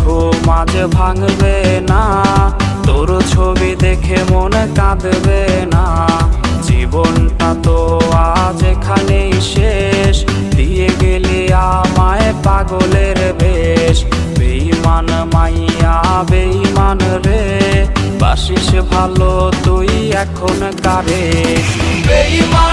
ঘুম আজ ভাঙবে না, তোর ছবি দেখে মন কাঁদবে না। জীবনটা তো আজ এখানেই শেষ, দিয়ে গেলি আমায় পাগলের বেশ। বেঈমান মাইয়া বেঈমান রে, বাসিস ভালো তুই এখন কারে। বেঈমান